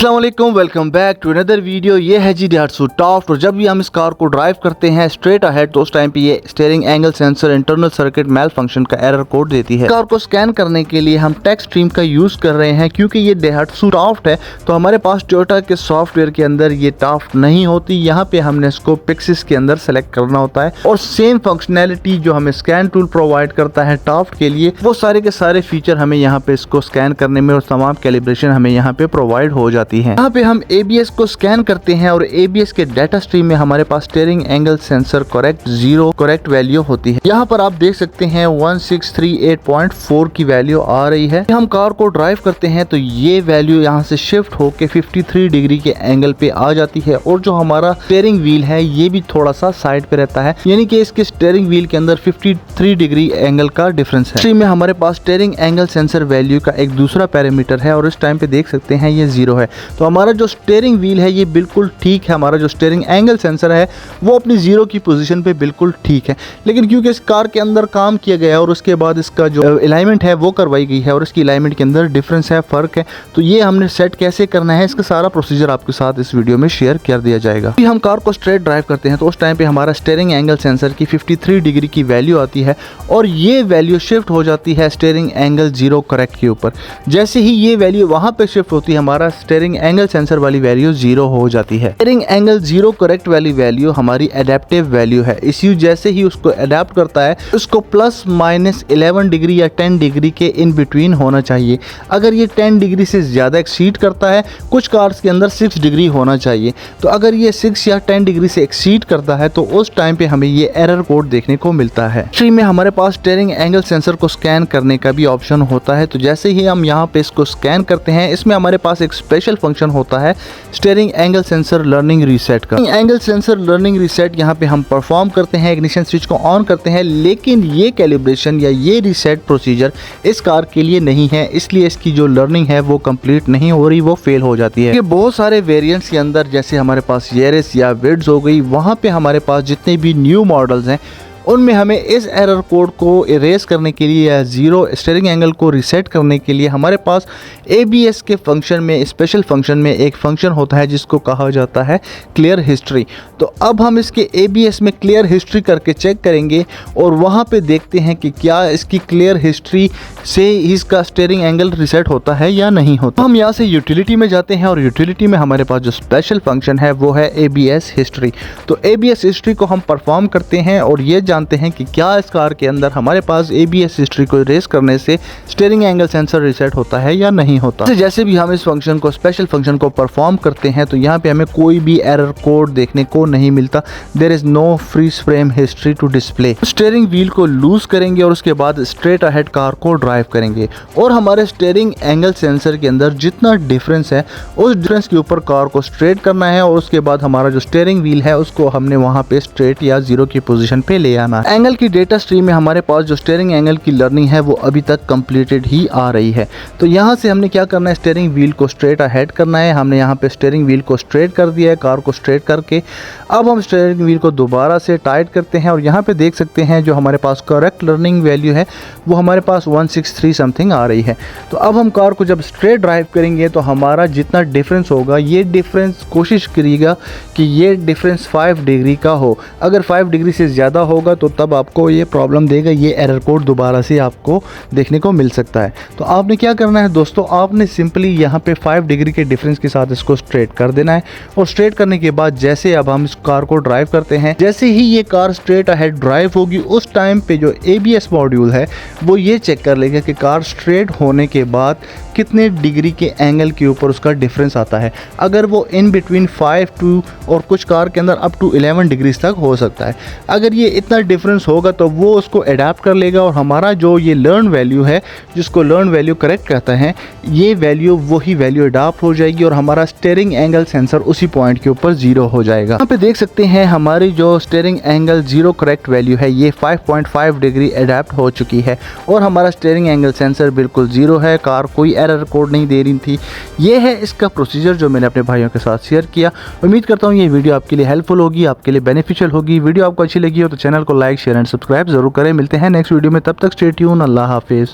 अस्सलाम वालेकुम, welcome back to another video. ये है जी Daihatsu टॉफ्ट। और जब भी हम इस कार को ड्राइव करते हैं स्ट्रेट अहेड तो उस टाइम पे ये steering angle sensor internal circuit malfunction का एरर कोड देती है। कार को स्कैन करने के लिए हम टेक्स्ट स्ट्रीम का यूज कर रहे हैं क्योंकि ये Daihatsu टॉफ्ट है तो हमारे पास टोयोटा के सॉफ्टवेयर के अंदर ये टॉफ्ट नहीं होती। यहाँ पे हमने इसको पिक्सिस के अंदर सेलेक्ट करना होता है और सेम फंक्शनैलिटी जो हमें स्कैन टूल प्रोवाइड करता है टॉफ्ट के लिए वो सारे के सारे फीचर हमें यहाँ पे इसको स्कैन करने में और तमाम कैलिब्रेशन हमें यहाँ पे प्रोवाइड हो जाती है। यहाँ पे हम ABS को स्कैन करते हैं और ABS के डाटा स्ट्रीम में हमारे पास steering angle sensor correct 0 correct value होती है। यहाँ पर आप देख सकते हैं 1638.4 की वैल्यू आ रही है। हम कार को ड्राइव करते हैं तो ये वैल्यू यहाँ से शिफ्ट होके 53 डिग्री के एंगल पे आ जाती है और जो हमारा स्टीयरिंग व्हील है ये भी थोड़ा सा साइड पे रहता है, यानी कि इसके स्टीयरिंग व्हील के अंदर 53 डिग्री एंगल का डिफरेंस है। स्ट्रीम में हमारे पास स्टीयरिंग एंगल सेंसर वैल्यू का एक दूसरा पैरामीटर है और इस टाइम पे देख सकते हैं ये 0 है। तो हमारा जो स्टीयरिंग व्हील है ये बिल्कुल ठीक है, हमारा जो स्टीयरिंग एंगल सेंसर है वो अपनी 0 की पोजीशन पे बिल्कुल ठीक है। लेकिन क्योंकि इस कार के अंदर काम किया गया है और उसके बाद इसका जो अलाइनमेंट है वो करवाई गई है और इसकी अलाइनमेंट के अंदर डिफरेंस है, फर्क है, तो ये हमने सेट कैसे करना है इसका सारा प्रोसीजर आपके साथ इस वीडियो में शेयर कर दिया जाएगा। हम कार को स्ट्रेट ड्राइव करते हैं तो उस टाइम पे हमारा स्टीयरिंग एंगल सेंसर की 53 डिग्री की वैल्यू आती है और ये वैल्यू शिफ्ट हो जाती है स्टीयरिंग एंगल 0 करेक्ट के ऊपर। जैसे ही ये वैल्यू वहां पे शिफ्ट होती है हमारा स्टीयरिंग एंगल सेंसर वाली वैल्यू 0 हो जाती है। स्टीयरिंग एंगल 0 करेक्ट वाली वैल्यू हमारी एडेप्टिव वैल्यू है। इसी जैसे ही उसको अडेप्ट करता है उसको प्लस माइनस 11 डिग्री या 10 डिग्री के इन बिटवीन होना चाहिए। अगर ये 10 डिग्री से ज़्यादा एक्सीड करता है, कुछ कार्स के अंदर 6 डिग्री होना चाहिए, तो अगर ये 6 या 10 डिग्री से एक्सीड करता है तो उस टाइम पे हमें ये एरर कोड देखने को मिलता है। स्ट्रीम में हमारे पास स्टीयरिंग एंगल सेंसर को स्कैन करने का भी ऑप्शन होता है। तो जैसे ही हम यहाँ पे इसको स्कैन करते हैं इसमें हमारे पास एक स्पेशल फंक्शन होता है steering angle sensor learning reset का। एंगल सेंसर लर्निंग रीसेट यहाँ पे हम परफॉर्म करते हैं, इग्निशन स्विच को ऑन करते हैं, लेकिन ये कैलिब्रेशन या ये रीसेट प्रोसीजर इस कार के लिए नहीं है, इसलिए इसकी जो लर्निंग है वो कंप्लीट नहीं हो रही, वो फेल हो जाती है। ये बहुत सारे वेरिएंट्स के अंदर जैसे हमारे पास यारिस या विड्स हो गई, वहाँ पे हमारे पास जितने भी न्यू मॉडल्स हैं उनमें हमें इस एरर कोड को इरेज करने के लिए या 0 स्टीयरिंग एंगल को रीसेट करने के लिए हमारे पास ABS के फंक्शन में स्पेशल फंक्शन में एक फंक्शन होता है जिसको कहा जाता है क्लियर हिस्ट्री। तो अब हम इसके ABS में क्लियर हिस्ट्री करके चेक करेंगे और वहाँ पे देखते हैं कि क्या इसकी क्लियर हिस्ट्री से इसका स्टीयरिंग एंगल रीसेट होता है या नहीं होता। हम यहाँ से यूटिलिटी में जाते हैं और यूटिलिटी में हमारे पास जो स्पेशल फंक्शन है वो है ABS हिस्ट्री। तो ABS हिस्ट्री को हम परफॉर्म करते हैं और ये जानते हैं कि क्या इस कार के अंदर हमारे पास ABS हिस्ट्री को इरेज करने से स्टीयरिंग एंगल सेंसर रीसेट होता है या नहीं होता। जैसे भी हम इस फंक्शन को स्पेशल फंक्शन को परफॉर्म करते हैं तो यहाँ पे हमें कोई भी एरर कोड देखने को नहीं मिलता। There is no freeze frame history to display. Steering wheel को लूज करेंगे और उसके बाद स्ट्रेट अहेड कार को ड्राइव करेंगे और हमारे स्टीयरिंग एंगल सेंसर के अंदर जितना डिफरेंस है उस डिफरेंस के ऊपर कार को स्ट्रेट करना है और उसके बाद हमारा जो स्टीयरिंग व्हील है उसको हमने वहाँ पे स्ट्रेट या 0 की पोजीशन पे ले आना। एंगल की डेटा स्ट्रीम में हमारे पास जो स्टीयरिंग एंगल की लर्निंग है वो अभी तक कंप्लीटेड ही आ रही है। तो यहाँ से हमने क्या करना है, स्टीयरिंग व्हील को स्ट्रेट अहेड करना है। हमने यहाँ पे स्टीयरिंग व्हील को स्ट्रेट कर दिया है, कार को स्ट्रेट करके अब हम स्टीयरिंग व्हील को दोबारा से टाइट करते हैं और यहाँ पे देख सकते हैं जो हमारे पास करेक्ट लर्निंग वैल्यू है वो हमारे पास 163 समथिंग आ रही है। तो अब हम कार को जब स्ट्रेट ड्राइव करेंगे तो हमारा जितना डिफरेंस होगा ये डिफरेंस कोशिश करिएगा कि ये डिफरेंस 5 डिग्री का हो। अगर 5 डिग्री से ज़्यादा होगा तो तब आपको ये प्रॉब्लम देगा, ये एरर कोड दोबारा से आपको देखने को मिल सकता है। तो आपने क्या करना है दोस्तों, आपने सिंपली यहाँ पे 5 डिग्री के डिफरेंस के साथ इसको स्ट्रेट कर देना है और स्ट्रेट करने के बाद जैसे अब हम इस कार को ड्राइव करते हैं, जैसे ही ये कार स्ट्रेट अहेड ड्राइव होगी उस टाइम पे जो ABS मॉड्यूल है वो ये चेक कर लेगा कि कार स्ट्रेट होने के बाद कितने डिग्री के एंगल के ऊपर उसका डिफरेंस आता है। अगर वो इन बिटवीन 5 टू और कुछ कार के अंदर अप टू 11 डिग्री तक हो सकता है, अगर ये इतना डिफरेंस होगा तो वो उसको अडेप्ट कर लेगा और हमारा जो ये लर्न वैल्यू है जिसको लर्न वैल्यू करेक्ट कहता है ये वैल्यू वही वैल्यू अडॉप्ट हो जाएगी और हमारा स्टीयरिंग एंगल सेंसर उसी पॉइंट के ऊपर 0 हो जाएगा। यहाँ पे देख सकते हैं हमारी जो स्टीयरिंग एंगल 0 करेक्ट वैल्यू है ये 5.5 डिग्री अडॉप्ट हो चुकी है और हमारा स्टीयरिंग एंगल सेंसर बिल्कुल 0 है। कार कोई एरर कोड नहीं दे रही थी। ये है इसका प्रोसीजर जो मैंने अपने भाइयों के साथ शेयर किया। उम्मीद करता हूँ ये वीडियो आपके लिए हेल्पफुल होगी, आपके लिए बेनिफिशियल होगी। वीडियो आपको अच्छी लगी हो तो चैनल को लाइक शेयर एंड सब्सक्राइब जरूर करें। मिलते हैं नेक्स्ट वीडियो में, तब तक स्टे ट्यून। अल्लाह हाफिज़।